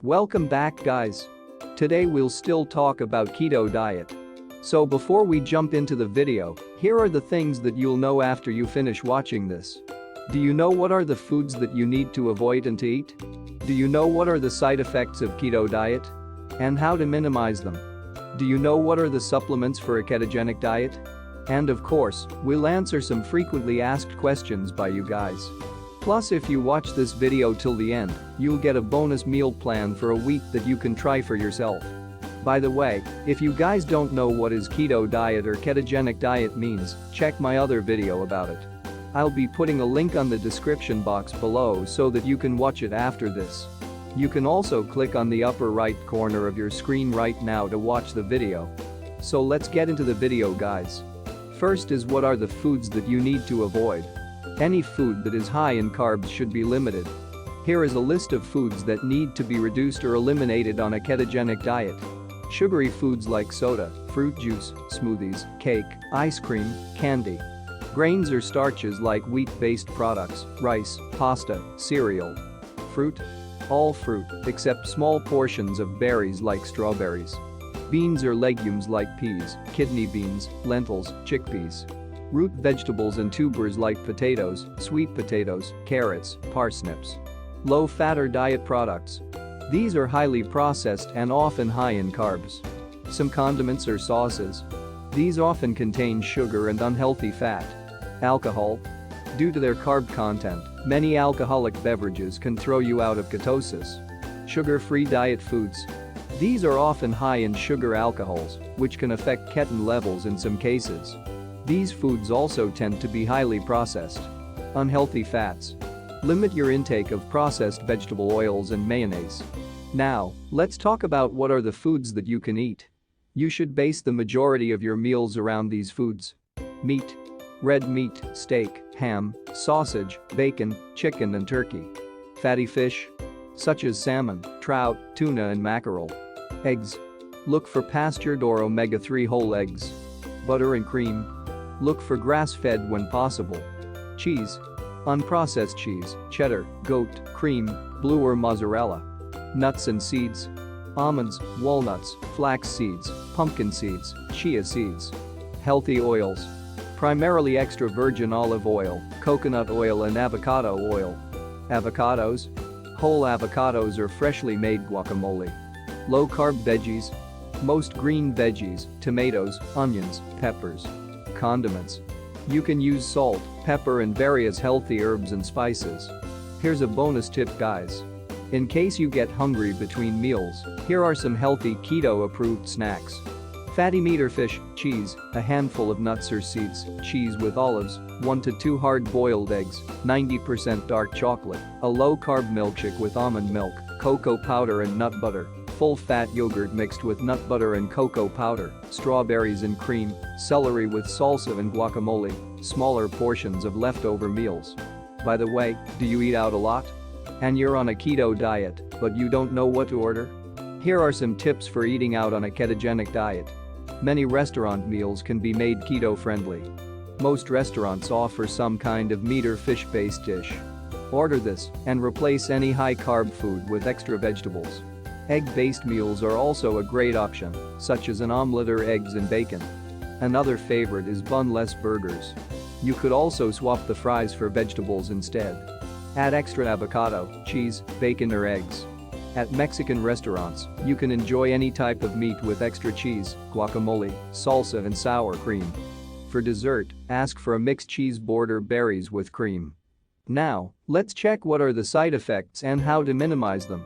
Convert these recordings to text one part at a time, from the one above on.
Welcome back, guys. Today we'll still talk about keto diet. So before we jump into the video, here are the things that you'll know after you finish watching this. Do you know what are the foods that you need to avoid and to eat? Do you know what are the side effects of keto diet? And how to minimize them? Do you know what are the supplements for a ketogenic diet? And of course, we'll answer some frequently asked questions by you guys. Plus, if you watch this video till the end, you'll get a bonus meal plan for a week that you can try for yourself. By the way, if you guys don't know what is keto diet or ketogenic diet means, check my other video about it. I'll be putting a link on the description box below so that you can watch it after this. You can also click on the upper right corner of your screen right now to watch the video. So let's get into the video, guys. First is what are the foods that you need to avoid. Any food that is high in carbs should be limited. Here is a list of foods that need to be reduced or eliminated on a ketogenic diet. Sugary foods like soda, fruit juice, smoothies, cake, ice cream, candy. Grains or starches like wheat-based products, rice, pasta, cereal. Fruit? All fruit, except small portions of berries like strawberries. Beans or legumes like peas, kidney beans, lentils, chickpeas. Root vegetables and tubers like potatoes, sweet potatoes, carrots, parsnips. Low-fat or diet products. These are highly processed and often high in carbs. Some condiments or sauces. These often contain sugar and unhealthy fat. Alcohol. Due to their carb content, many alcoholic beverages can throw you out of ketosis. Sugar-free diet foods. These are often high in sugar alcohols, which can affect keton levels in some cases. These foods also tend to be highly processed. Unhealthy fats. Limit your intake of processed vegetable oils and mayonnaise. Now, let's talk about what are the foods that you can eat. You should base the majority of your meals around these foods. Meat. Red meat, steak, ham, sausage, bacon, chicken and turkey. Fatty fish, such as salmon, trout, tuna and mackerel. Eggs. Look for pastured or omega-3 whole eggs. Butter and cream. Look for grass-fed when possible. Cheese. Unprocessed cheese, cheddar, goat, cream, blue or mozzarella. Nuts and seeds. Almonds, walnuts, flax seeds, pumpkin seeds, chia seeds. Healthy oils. Primarily extra virgin olive oil, coconut oil and avocado oil. Avocados. Whole avocados or freshly made guacamole. Low-carb veggies. Most green veggies, tomatoes, onions, peppers. Condiments. You can use salt, pepper and various healthy herbs and spices. Here's a bonus tip, guys. In case you get hungry between meals, here are some healthy keto-approved snacks. Fatty meat or fish, cheese, a handful of nuts or seeds, cheese with olives, 1 to 2 hard-boiled eggs, 90% dark chocolate, a low-carb milkshake with almond milk, cocoa powder and nut butter. Full-fat yogurt mixed with nut butter and cocoa powder, strawberries and cream, celery with salsa and guacamole, smaller portions of leftover meals. By the way, do you eat out a lot? And you're on a keto diet, but you don't know what to order? Here are some tips for eating out on a ketogenic diet. Many restaurant meals can be made keto-friendly. Most restaurants offer some kind of meat or fish-based dish. Order this and replace any high-carb food with extra vegetables. Egg-based meals are also a great option, such as an omelette or eggs and bacon. Another favorite is bun-less burgers. You could also swap the fries for vegetables instead. Add extra avocado, cheese, bacon or eggs. At Mexican restaurants, you can enjoy any type of meat with extra cheese, guacamole, salsa and sour cream. For dessert, ask for a mixed cheese board or berries with cream. Now, let's check what are the side effects and how to minimize them.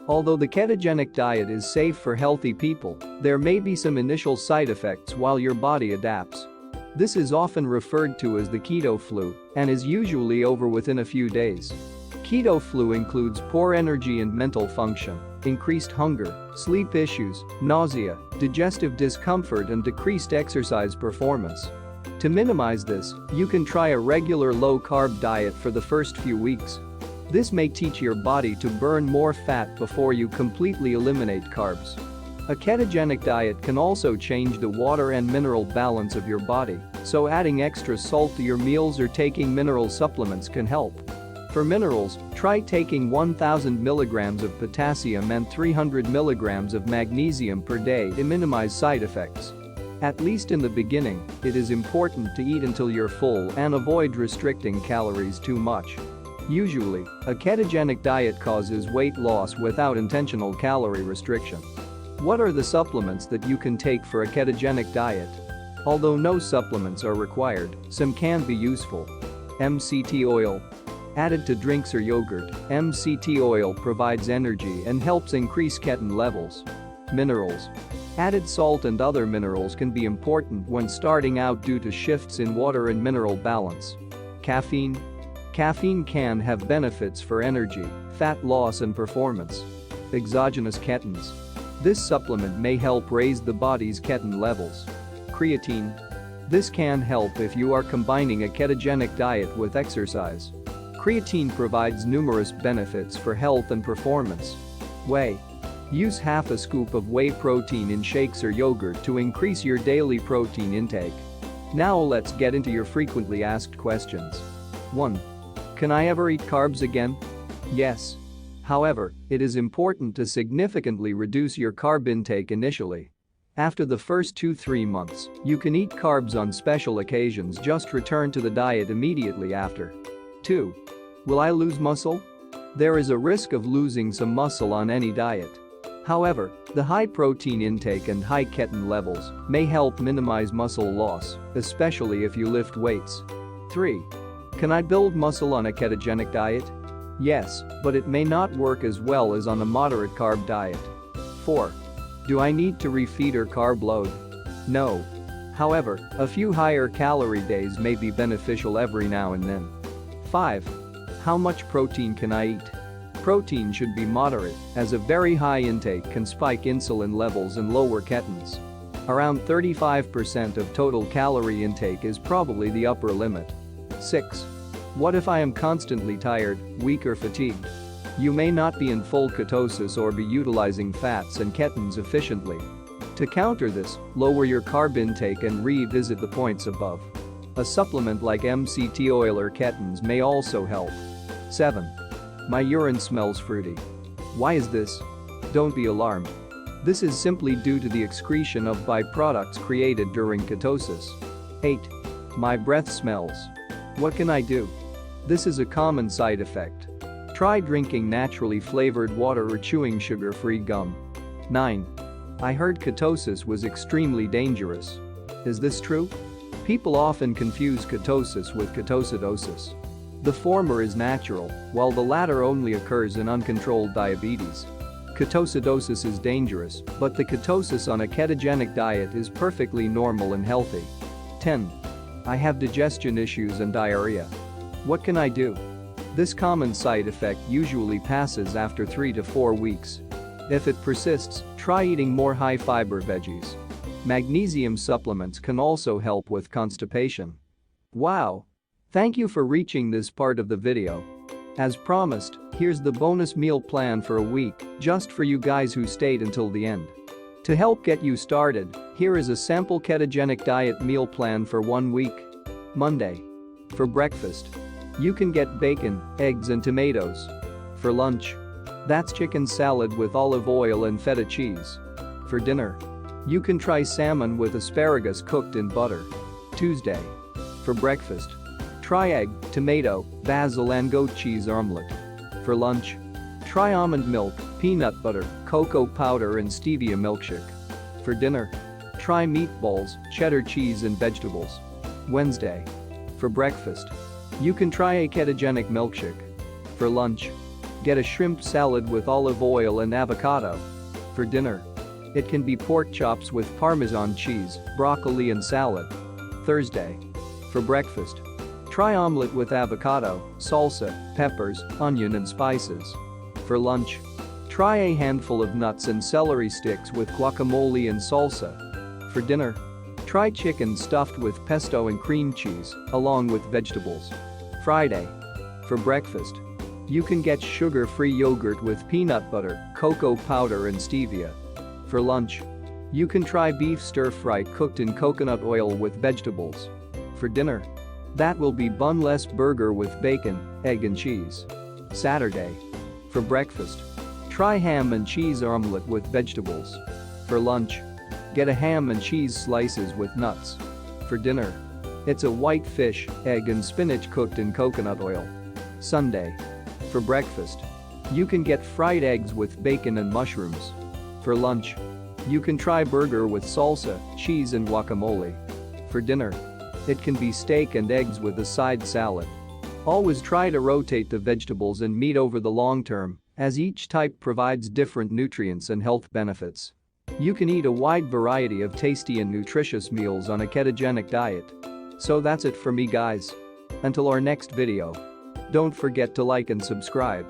Although the ketogenic diet is safe for healthy people, there may be some initial side effects while your body adapts. This is often referred to as the keto flu and is usually over within a few days. Keto flu includes poor energy and mental function, increased hunger, sleep issues, nausea, digestive discomfort and decreased exercise performance. To minimize this, you can try a regular low-carb diet for the first few weeks. This may teach your body to burn more fat before you completely eliminate carbs. A ketogenic diet can also change the water and mineral balance of your body, so adding extra salt to your meals or taking mineral supplements can help. For minerals, try taking 1000 mg of potassium and 300 mg of magnesium per day to minimize side effects. At least in the beginning, it is important to eat until you're full and avoid restricting calories too much. Usually, a ketogenic diet causes weight loss without intentional calorie restriction. What are the supplements that you can take for a ketogenic diet? Although no supplements are required, some can be useful. MCT oil. Added to drinks or yogurt, MCT oil provides energy and helps increase keton levels. Minerals. Added salt and other minerals can be important when starting out due to shifts in water and mineral balance. Caffeine. Caffeine can have benefits for energy, fat loss and performance. Exogenous ketones. This supplement may help raise the body's keton levels. Creatine. This can help if you are combining a ketogenic diet with exercise. Creatine provides numerous benefits for health and performance. Whey. Use half a scoop of whey protein in shakes or yogurt to increase your daily protein intake. Now let's get into your frequently asked questions. 1. Can I ever eat carbs again? Yes. However, it is important to significantly reduce your carb intake initially. After the first 2-3 months, you can eat carbs on special occasions. Just return to the diet immediately after. 2. Will I lose muscle? There is a risk of losing some muscle on any diet. However, the high protein intake and high keton levels may help minimize muscle loss, especially if you lift weights. 3. Can I build muscle on a ketogenic diet? Yes, but it may not work as well as on a moderate carb diet. 4. Do I need to refeed or carb load? No. However, a few higher calorie days may be beneficial every now and then. 5. How much protein can I eat? Protein should be moderate, as a very high intake can spike insulin levels and lower ketones. Around 35% of total calorie intake is probably the upper limit. 6. What if I am constantly tired, weak or fatigued? You may not be in full ketosis or be utilizing fats and ketones efficiently. To counter this, lower your carb intake and revisit the points above. A supplement like MCT oil or ketones may also help. 7. My urine smells fruity. Why is this? Don't be alarmed. This is simply due to the excretion of byproducts created during ketosis. 8. My breath smells. What can I do? This is a common side effect. Try drinking naturally flavored water or chewing sugar-free gum. 9. I heard ketosis was extremely dangerous. Is this true? People often confuse ketosis with ketoacidosis. The former is natural, while the latter only occurs in uncontrolled diabetes. Ketoacidosis is dangerous, but the ketosis on a ketogenic diet is perfectly normal and healthy. 10. I have digestion issues and diarrhea. What can I do? This common side effect usually passes after 3 to 4 weeks. If it persists, try eating more high-fiber veggies. Magnesium supplements can also help with constipation. Wow! Thank you for reaching this part of the video. As promised, here's the bonus meal plan for a week, just for you guys who stayed until the end. To help get you started, here is a sample ketogenic diet meal plan for 1 week. Monday. For breakfast, you can get bacon, eggs and tomatoes. For lunch, that's chicken salad with olive oil and feta cheese. For dinner, you can try salmon with asparagus cooked in butter. Tuesday. For breakfast, try egg, tomato, basil and goat cheese omelette. For lunch, try almond milk, peanut butter, cocoa powder and stevia milkshake. For dinner, try meatballs, cheddar cheese and vegetables. Wednesday. For breakfast, you can try a ketogenic milkshake. For lunch, get a shrimp salad with olive oil and avocado. For dinner, it can be pork chops with Parmesan cheese, broccoli and salad. Thursday. For breakfast, try omelette with avocado, salsa, peppers, onion and spices. For lunch, try a handful of nuts and celery sticks with guacamole and salsa. For dinner, try chicken stuffed with pesto and cream cheese, along with vegetables. Friday. For breakfast, you can get sugar-free yogurt with peanut butter, cocoa powder and stevia. For lunch, you can try beef stir-fry cooked in coconut oil with vegetables. For dinner, That will be bunless burger with bacon, egg and cheese. Saturday. For breakfast. Try ham and cheese omelette with vegetables. For lunch. Get a ham and cheese slices with nuts. For dinner. It's a white fish, egg and spinach cooked in coconut oil. Sunday. For breakfast. You can get fried eggs with bacon and mushrooms. For lunch. You can try burger with salsa, cheese and guacamole. For dinner. It can be steak and eggs with a side salad. Always try to rotate the vegetables and meat over the long term, as each type provides different nutrients and health benefits. You can eat a wide variety of tasty and nutritious meals on a ketogenic diet. So that's it for me guys. Until our next video. Don't forget to like and subscribe.